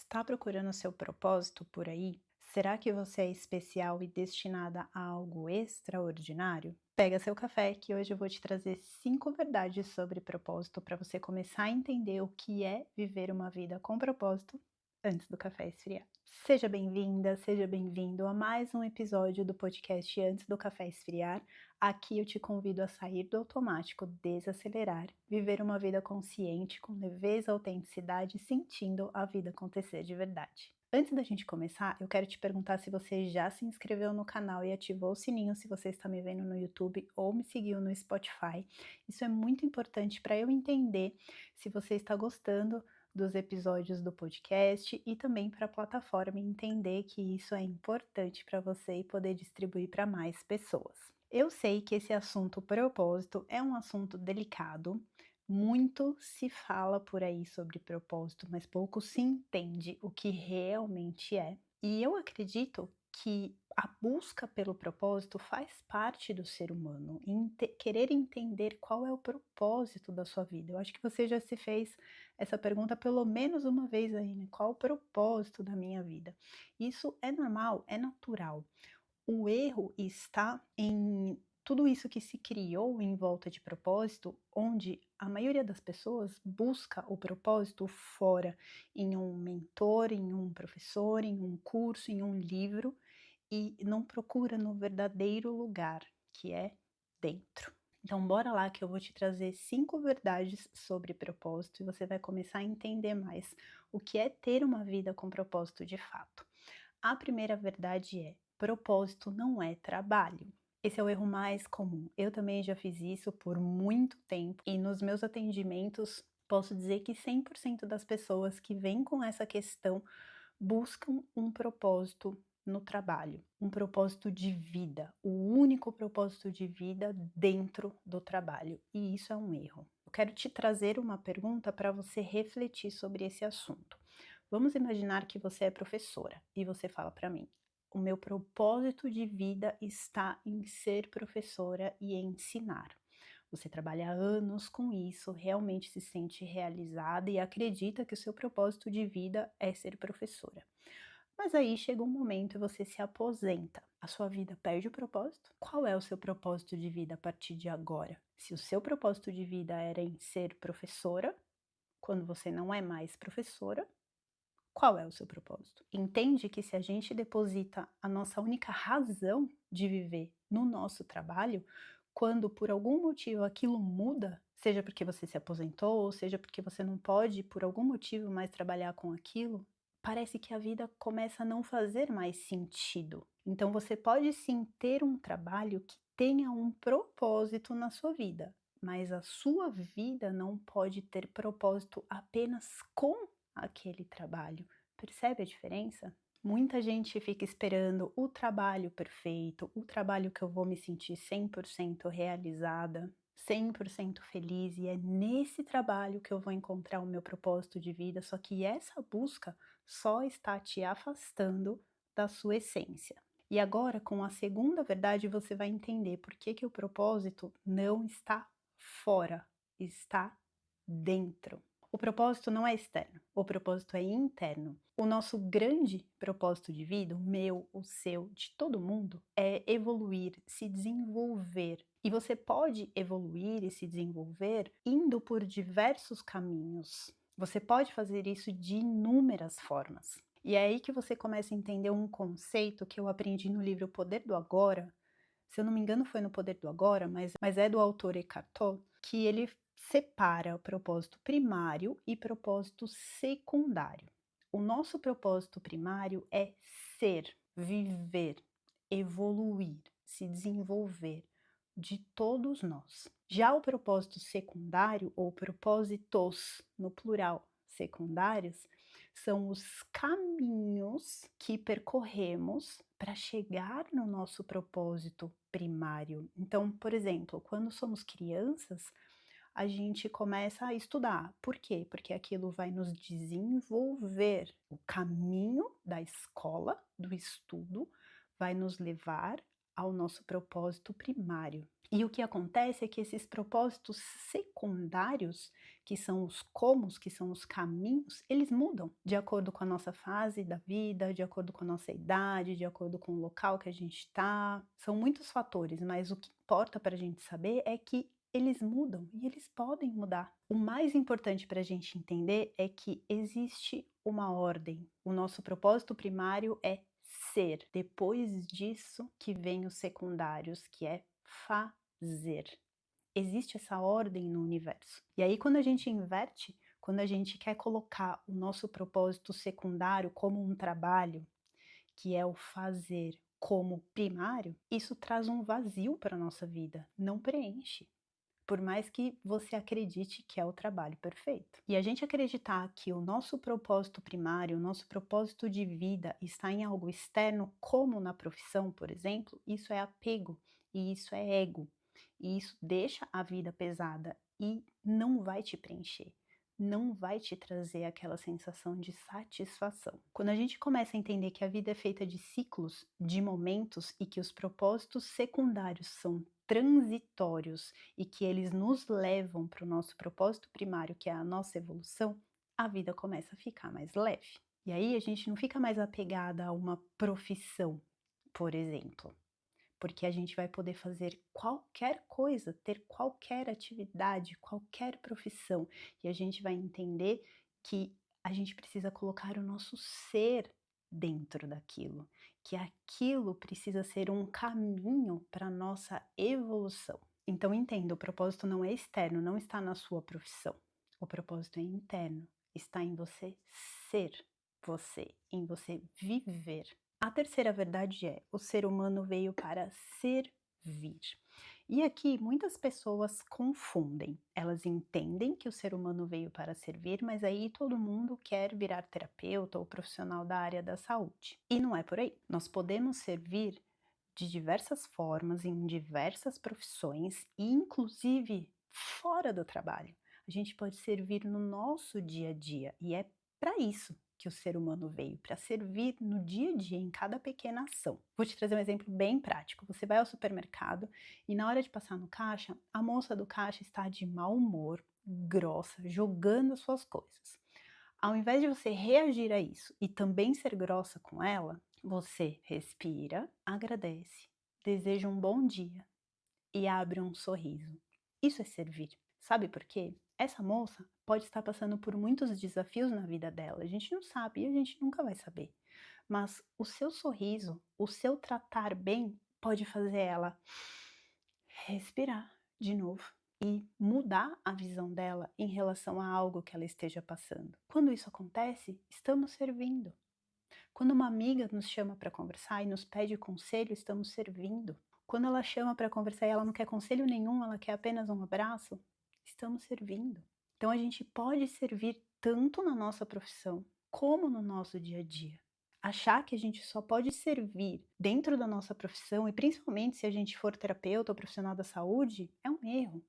Está procurando seu propósito por aí? Será que você é especial e destinada a algo extraordinário? Pega seu café que hoje eu vou te trazer 5 verdades sobre propósito para você começar a entender o que é viver uma vida com propósito antes do café esfriar. Seja bem-vinda, seja bem-vindo a mais um episódio do podcast Antes do Café Esfriar. Aqui eu te convido a sair do automático, desacelerar, viver uma vida consciente, com leveza, autenticidade, sentindo a vida acontecer de verdade. Antes da gente começar, eu quero te perguntar se você já se inscreveu no canal e ativou o sininho se você está me vendo no YouTube ou me seguiu no Spotify. Isso é muito importante para eu entender se você está gostando dos episódios do podcast e também para a plataforma entender que isso é importante para você e poder distribuir para mais pessoas. Eu sei que esse assunto propósito é um assunto delicado, muito se fala por aí sobre propósito, mas pouco se entende o que realmente é. E eu acredito que a busca pelo propósito faz parte do ser humano, querer entender qual é o propósito da sua vida. Eu acho que você já se fez essa pergunta pelo menos uma vez aí, né? Qual o propósito da minha vida? Isso é normal, é natural. O erro está em tudo isso que se criou em volta de propósito, onde a maioria das pessoas busca o propósito fora, em um mentor, em um professor, em um curso, em um livro, e não procura no verdadeiro lugar, que é dentro. Então, bora lá que eu vou te trazer 5 verdades sobre propósito e você vai começar a entender mais o que é ter uma vida com propósito de fato. A primeira verdade é: propósito não é trabalho. Esse é o erro mais comum. Eu também já fiz isso por muito tempo e nos meus atendimentos posso dizer que 100% das pessoas que vêm com essa questão buscam um propósito no trabalho, um propósito de vida, o único propósito de vida dentro do trabalho, e isso é um erro. Eu quero te trazer uma pergunta para você refletir sobre esse assunto. Vamos imaginar que você é professora e você fala para mim: o meu propósito de vida está em ser professora e ensinar. Você trabalha há anos com isso, realmente se sente realizada e acredita que o seu propósito de vida é ser professora. Mas aí chega um momento e você se aposenta. A sua vida perde o propósito? Qual é o seu propósito de vida a partir de agora? Se o seu propósito de vida era em ser professora, quando você não é mais professora, qual é o seu propósito? Entende que se a gente deposita a nossa única razão de viver no nosso trabalho, quando por algum motivo aquilo muda, seja porque você se aposentou, ou seja porque você não pode por algum motivo mais trabalhar com aquilo, parece que a vida começa a não fazer mais sentido. Então você pode sim ter um trabalho que tenha um propósito na sua vida, mas a sua vida não pode ter propósito apenas com aquele trabalho. Percebe a diferença? Muita gente fica esperando o trabalho perfeito, o trabalho que eu vou me sentir 100% realizada, 100% feliz, e é nesse trabalho que eu vou encontrar o meu propósito de vida, só que essa busca só está te afastando da sua essência. E agora, com a segunda verdade, você vai entender por que o propósito não está fora, está dentro. O propósito não é externo, o propósito é interno. O nosso grande propósito de vida, o meu, o seu, de todo mundo, é evoluir, se desenvolver. E você pode evoluir e se desenvolver indo por diversos caminhos. Você pode fazer isso de inúmeras formas. E é aí que você começa a entender um conceito que eu aprendi no livro O Poder do Agora. Se eu não me engano, foi no Poder do Agora, mas é do autor Eckhart Tolle, que ele separa o propósito primário e propósito secundário. O nosso propósito primário é ser, viver, evoluir, se desenvolver, de todos nós. Já o propósito secundário, ou propósitos no plural, secundários, são os caminhos que percorremos para chegar no nosso propósito primário. Então, por exemplo, quando somos crianças, a gente começa a estudar. Por quê? Porque aquilo vai nos desenvolver. O caminho da escola, do estudo, vai nos levar ao nosso propósito primário. E o que acontece é que esses propósitos secundários, que são os comos, que são os caminhos, eles mudam de acordo com a nossa fase da vida, de acordo com a nossa idade, de acordo com o local que a gente está. São muitos fatores, mas o que importa para a gente saber é que eles mudam e eles podem mudar. O mais importante para a gente entender é que existe uma ordem. O nosso propósito primário é ser. Depois disso que vem os secundários, que é fazer. Existe essa ordem no universo. E aí, quando a gente inverte, quando a gente quer colocar o nosso propósito secundário como um trabalho, que é o fazer, como primário, isso traz um vazio para a nossa vida, não preenche. Por mais que você acredite que é o trabalho perfeito. E a gente acreditar que o nosso propósito primário, o nosso propósito de vida está em algo externo, como na profissão, por exemplo, isso é apego e isso é ego. E isso deixa a vida pesada e não vai te preencher. Não vai te trazer aquela sensação de satisfação. Quando a gente começa a entender que a vida é feita de ciclos, de momentos e que os propósitos secundários são transitórios e que eles nos levam para o nosso propósito primário, que é a nossa evolução, a vida começa a ficar mais leve. E aí a gente não fica mais apegada a uma profissão, por exemplo, porque a gente vai poder fazer qualquer coisa, ter qualquer atividade, qualquer profissão, e a gente vai entender que a gente precisa colocar o nosso ser dentro daquilo, que aquilo precisa ser um caminho para a nossa evolução. Então entenda, o propósito não é externo, não está na sua profissão. O propósito é interno, está em você, em você viver. A terceira verdade é: o ser humano veio para servir. E aqui muitas pessoas confundem. Elas entendem que o ser humano veio para servir, mas aí todo mundo quer virar terapeuta ou profissional da área da saúde. E não é por aí. Nós podemos servir de diversas formas, em diversas profissões, e inclusive fora do trabalho. A gente pode servir no nosso dia a dia, e é para isso que o ser humano veio, para servir no dia a dia, em cada pequena ação. Vou te trazer um exemplo bem prático. Você vai ao supermercado e na hora de passar no caixa, a moça do caixa está de mau humor, grossa, jogando as suas coisas. Ao invés de você reagir a isso e também ser grossa com ela, você respira, agradece, deseja um bom dia e abre um sorriso. Isso é servir. Sabe por quê? Essa moça pode estar passando por muitos desafios na vida dela. A gente não sabe e a gente nunca vai saber. Mas o seu sorriso, o seu tratar bem, pode fazer ela respirar de novo e mudar a visão dela em relação a algo que ela esteja passando. Quando isso acontece, estamos servindo. Quando uma amiga nos chama para conversar e nos pede conselho, estamos servindo. Quando ela chama para conversar e ela não quer conselho nenhum, ela quer apenas um abraço, estamos servindo. Então a gente pode servir tanto na nossa profissão como no nosso dia a dia. Achar que a gente só pode servir dentro da nossa profissão, e principalmente se a gente for terapeuta ou profissional da saúde, é um erro.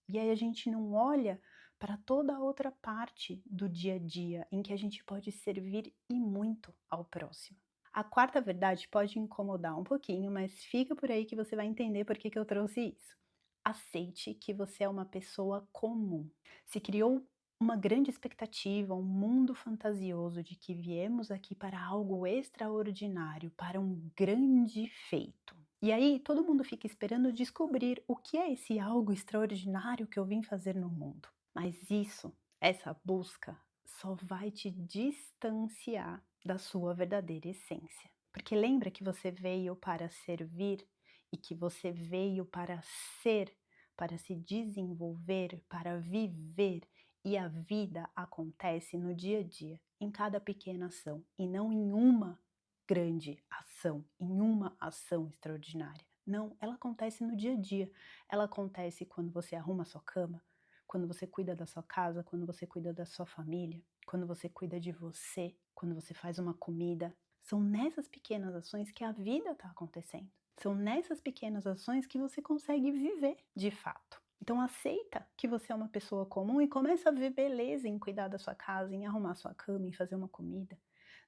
E aí a gente não olha para toda a outra parte do dia a dia em que a gente pode servir e muito ao próximo. A quarta verdade pode incomodar um pouquinho, mas fica por aí que você vai entender por que eu trouxe isso. Aceite que você é uma pessoa comum. Se criou uma grande expectativa, um mundo fantasioso de que viemos aqui para algo extraordinário, para um grande feito. E aí todo mundo fica esperando descobrir o que é esse algo extraordinário que eu vim fazer no mundo. Mas isso, essa busca, só vai te distanciar da sua verdadeira essência. Porque lembra que você veio para servir e que você veio para ser, para se desenvolver, para viver. E a vida acontece no dia a dia, em cada pequena ação, e não em uma grande ação, em uma ação extraordinária. Não, ela acontece no dia a dia. Ela acontece quando você arruma a sua cama, quando você cuida da sua casa, quando você cuida da sua família, quando você cuida de você, quando você faz uma comida. São nessas pequenas ações que a vida está acontecendo. São nessas pequenas ações que você consegue viver de fato. Então aceita que você é uma pessoa comum e começa a ver beleza em cuidar da sua casa, em arrumar sua cama, em fazer uma comida.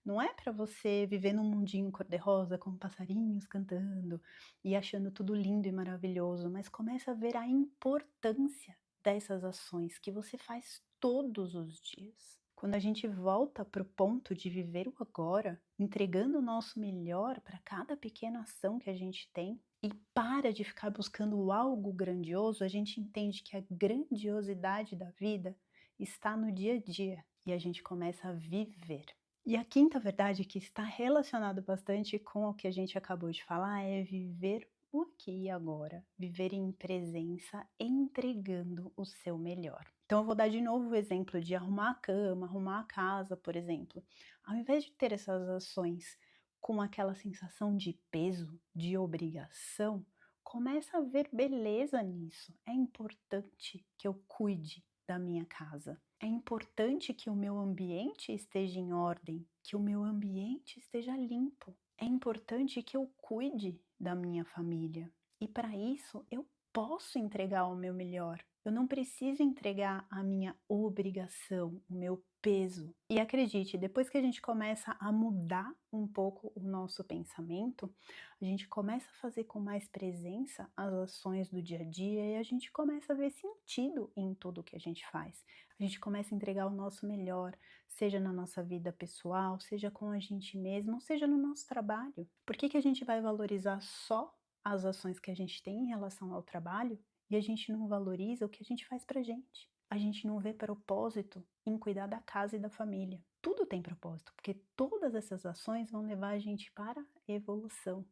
Não é para você viver num mundinho cor-de-rosa com passarinhos cantando e achando tudo lindo e maravilhoso, mas começa a ver a importância dessas ações que você faz todos os dias. Quando a gente volta para o ponto de viver o agora, entregando o nosso melhor para cada pequena ação que a gente tem, e para de ficar buscando algo grandioso, a gente entende que a grandiosidade da vida está no dia a dia e a gente começa a viver. E a quinta verdade que está relacionado bastante com o que a gente acabou de falar é viver o aqui e agora, viver em presença, entregando o seu melhor. Então eu vou dar de novo o exemplo de arrumar a cama, arrumar a casa, por exemplo. Ao invés de ter essas ações com aquela sensação de peso, de obrigação, começa a ver beleza nisso. É importante que eu cuide da minha casa. É importante que o meu ambiente esteja em ordem, que o meu ambiente esteja limpo. É importante que eu cuide da minha família. E para isso eu posso entregar o meu melhor. Eu não preciso entregar a minha obrigação, o meu peso. E acredite, depois que a gente começa a mudar um pouco o nosso pensamento, a gente começa a fazer com mais presença as ações do dia a dia e a gente começa a ver sentido em tudo que a gente faz. A gente começa a entregar o nosso melhor, seja na nossa vida pessoal, seja com a gente mesmo, ou seja no nosso trabalho. Por que a gente vai valorizar só as ações que a gente tem em relação ao trabalho e a gente não valoriza o que a gente faz pra gente? A gente não vê propósito em cuidar da casa e da família. Tudo tem propósito, porque todas essas ações vão levar a gente para a evolução,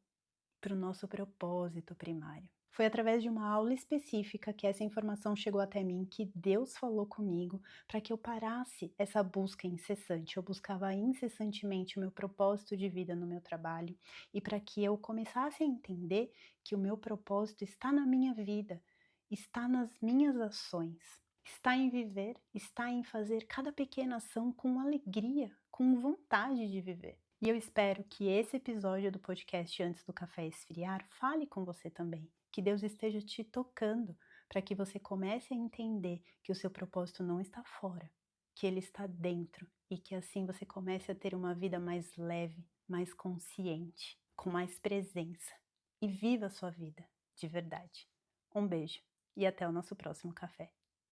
para o nosso propósito primário. Foi através de uma aula específica que essa informação chegou até mim, que Deus falou comigo para que eu parasse essa busca incessante. Eu buscava incessantemente o meu propósito de vida no meu trabalho e para que eu começasse a entender que o meu propósito está na minha vida, está nas minhas ações. Está em viver, está em fazer cada pequena ação com alegria, com vontade de viver. E eu espero que esse episódio do podcast Antes do Café Esfriar fale com você também. Que Deus esteja te tocando para que você comece a entender que o seu propósito não está fora, que ele está dentro e que assim você comece a ter uma vida mais leve, mais consciente, com mais presença e viva a sua vida de verdade. Um beijo e até o nosso próximo café.